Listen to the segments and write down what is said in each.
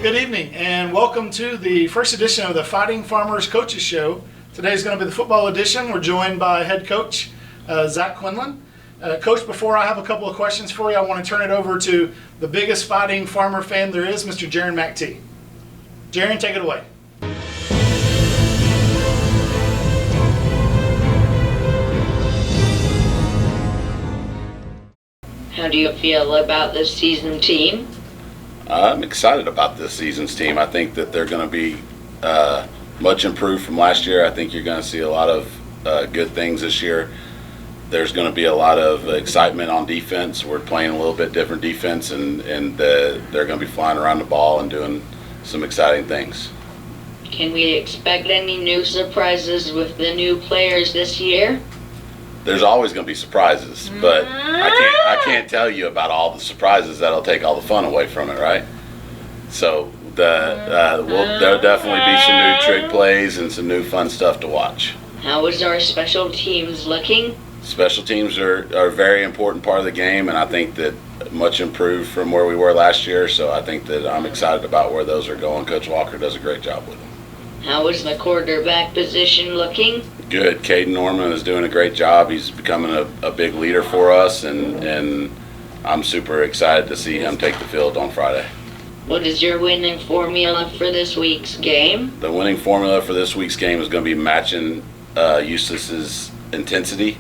Good evening and welcome to the first edition of the Fighting Farmers Coaches Show. Today is going to be the football edition. We're joined by head coach Zach Quinlan. Coach, before I have a couple of questions for you, I want to turn it over to the biggest fighting farmer fan there is, Mr. Jaron McT. Jaron, take it away. How do you feel about this season team? I'm excited about this season's team. I think that they're going to be much improved from last year. I think you're going to see a lot of good things this year. There's going to be a lot of excitement on defense. We're playing a little bit different defense, and they're going to be flying around the ball and doing some exciting things. Can we expect any new surprises with the new players this year? There's always going to be surprises, but I can't tell you about all the surprises. That'll take all the fun away from it, right? So there'll definitely be some new trick plays and some new fun stuff to watch. How is our special teams looking? Special teams are a very important part of the game, and I think that much improved from where we were last year. So I think that I'm excited about where those are going. Coach Walker does a great job with them. How is the quarterback position looking? Good. Caden Norman is doing a great job. He's becoming a big leader for us, and I'm super excited to see him take the field on Friday. What is your winning formula for this week's game? The winning formula for this week's game is going to be matching Eustace's intensity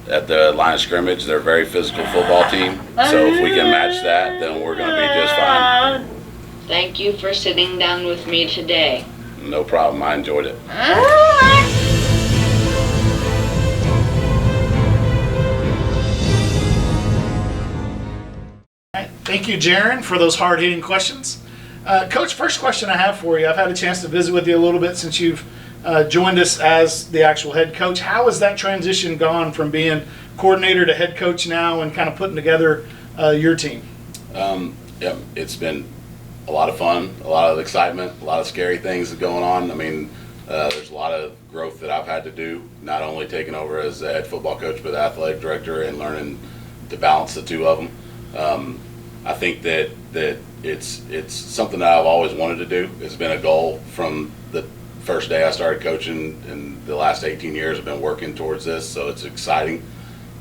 at the line of scrimmage. They're a very physical football team, so if we can match that, then we're going to be just fine. Thank you for sitting down with me today. No problem. I enjoyed it. Thank you, Jaron, for those hard-hitting questions. Coach, first question I have for you. I've had a chance to visit with you a little bit since you've joined us as the actual head coach. How has that transition gone from being coordinator to head coach now and kind of putting together your team? It's been a lot of fun, a lot of excitement, a lot of scary things going on. I mean, there's a lot of growth that I've had to do, not only taking over as the head football coach, but athletic director, and learning to balance the two of them. I think that it's something that I've always wanted to do. It's been a goal from the first day I started coaching, and the last 18 years I've been working towards this, so it's exciting,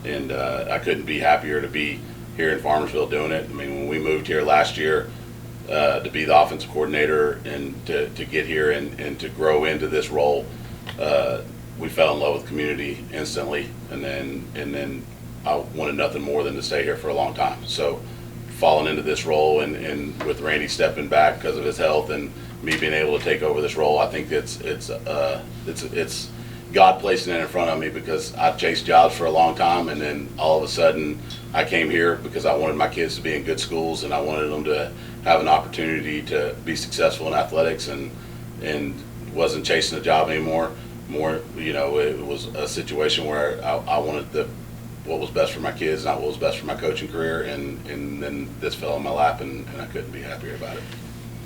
and I couldn't be happier to be here in Farmersville doing it. I mean, when we moved here last year, to be the offensive coordinator and to get here and to grow into this role, we fell in love with the community instantly, and then I wanted nothing more than to stay here for a long time. So falling into this role and with Randy stepping back because of his health and me being able to take over this role, I think it's God placing it in front of me, because I've chased jobs for a long time, and then all of a sudden I came here because I wanted my kids to be in good schools, and I wanted them to have an opportunity to be successful in athletics, and wasn't chasing a job anymore. It was a situation where I wanted what was best for my kids, not what was best for my coaching career, and then this fell in my lap, and I couldn't be happier about it.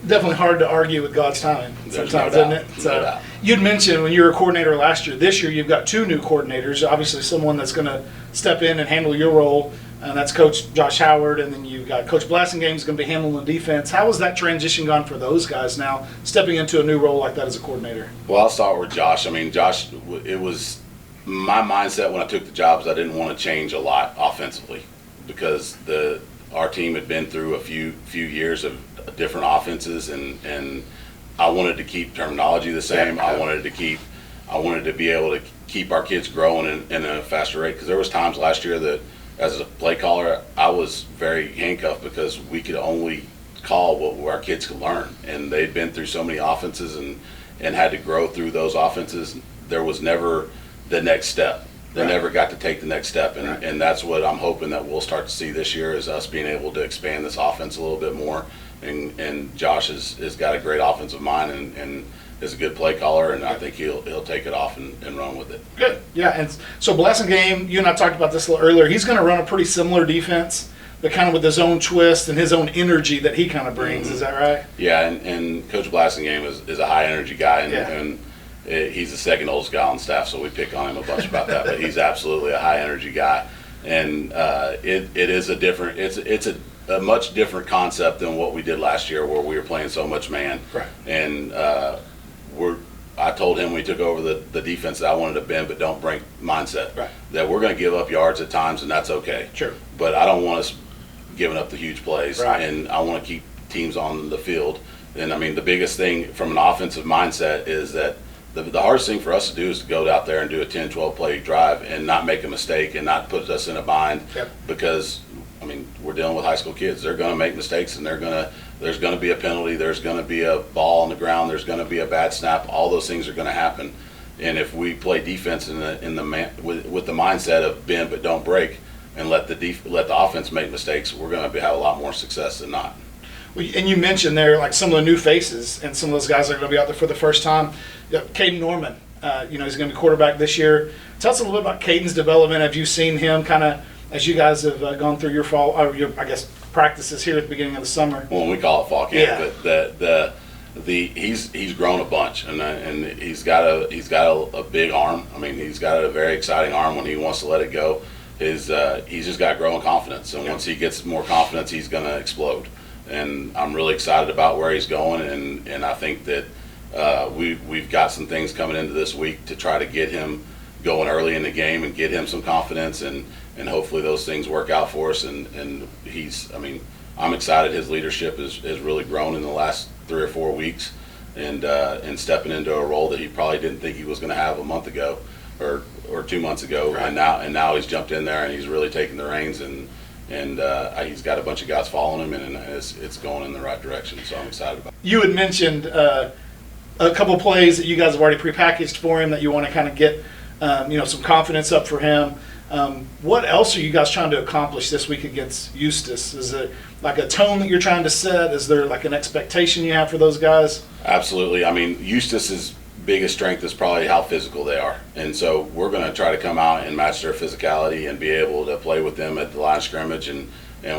Definitely hard to argue with God's timing sometimes, isn't it? No doubt. You'd mentioned when you were a coordinator last year. This year you've got two new coordinators. Obviously someone that's going to step in and handle your role, and that's Coach Josh Howard, and then you've got Coach Blassingame is going to be handling the defense. How has that transition gone for those guys now, stepping into a new role like that as a coordinator? Well, I'll start with Josh. I mean, Josh, it was my mindset when I took the jobs. I didn't want to change a lot offensively, because our team had been through a few years of different offenses, and I wanted to keep terminology the same. I wanted to be able to keep our kids growing in a faster rate, because there was times last year that as a play caller I was very handcuffed because we could only call what our kids could learn, and they'd been through so many offenses and had to grow through those offenses. There was never the next step. They never got to take the next step, and that's what I'm hoping that we'll start to see this year, is us being able to expand this offense a little bit more. And Josh has got a great offensive mind and is a good play caller, and I think he'll take it off and run with it. Good, yeah. And so Blassingame, you and I talked about this a little earlier. He's going to run a pretty similar defense, but kind of with his own twist and his own energy that he kind of brings. Mm-hmm. Is that right? Yeah, and Coach Blassingame is a high energy guy, and he's the second oldest guy on staff, so we pick on him a bunch about that. But he's absolutely a high energy guy, and it is a different. It's a a much different concept than what we did last year, where we were playing so much man. Right. And I told him when we took over the defense that I wanted a bend but don't break mindset. Right. That we're going to give up yards at times, and that's okay. Sure. But I don't want us giving up the huge plays, Right. and I want to keep teams on the field. And I mean, the biggest thing from an offensive mindset is that the hardest thing for us to do is to go out there and do a 10, 12 play drive and not make a mistake and not put us in a bind. Yep. Because I mean, we're dealing with high school kids. They're going to make mistakes, and there's going to be a penalty. There's going to be a ball on the ground. There's going to be a bad snap. All those things are going to happen. And if we play defense with the mindset of bend but don't break, and let the offense make mistakes, we're going to have a lot more success than not. Well, and you mentioned there like some of the new faces, and some of those guys are going to be out there for the first time. Caden Norman, he's going to be quarterback this year. Tell us a little bit about Caden's development. Have you seen him kind of as you guys have gone through your fall, or your, I guess, practices here at the beginning of the summer? Well, we call it fall camp, Yeah. but he's grown a bunch, and he's got a big arm. I mean, he's got a very exciting arm when he wants to let it go. He's just got growing confidence, and once he gets more confidence, he's going to explode. And I'm really excited about where he's going, and I think that we've got some things coming into this week to try to get him going early in the game and get him some confidence, and hopefully those things work out for us. And I'm excited. His leadership has really grown in the last 3 or 4 weeks, and stepping into a role that he probably didn't think he was going to have a month ago or 2 months ago. Right. And now he's jumped in there and he's really taking the reins, and he's got a bunch of guys following him, and it's going in the right direction. So I'm excited about it. You had mentioned a couple plays that you guys have already prepackaged for him that you want to kind of get some confidence up for him. What else are you guys trying to accomplish this week against Eustace? Is it like a tone that you're trying to set? Is there like an expectation you have for those guys? Absolutely. I mean, Eustace's biggest strength is probably how physical they are. And so we're going to try to come out and match their physicality and be able to play with them at the line of scrimmage. And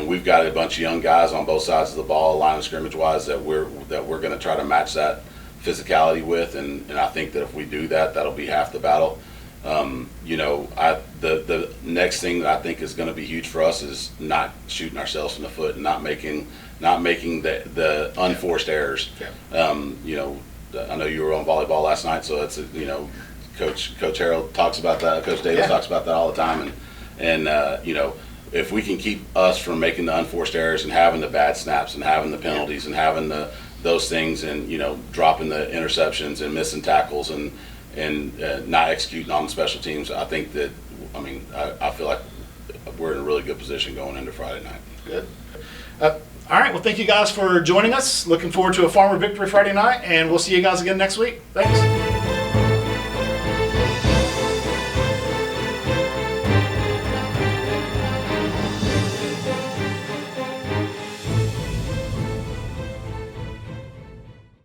we've got a bunch of young guys on both sides of the ball, line of scrimmage wise, that we're going to try to match that physicality with. And I think that if we do that, that'll be half the battle. The next thing that I think is going to be huge for us is not shooting ourselves in the foot and not making the unforced errors. Yeah. I know you were on volleyball last night, so that's Coach Harold talks about that. Coach Davis talks about that all the time, and if we can keep us from making the unforced errors and having the bad snaps and having the penalties and having those things, and dropping the interceptions and missing tackles and not executing on the special teams, I think that I feel like we're in a really good position going into Friday night. Good. All right, well, thank you guys for joining us. Looking forward to a Farmer victory Friday night, and we'll see you guys again next week. Thanks.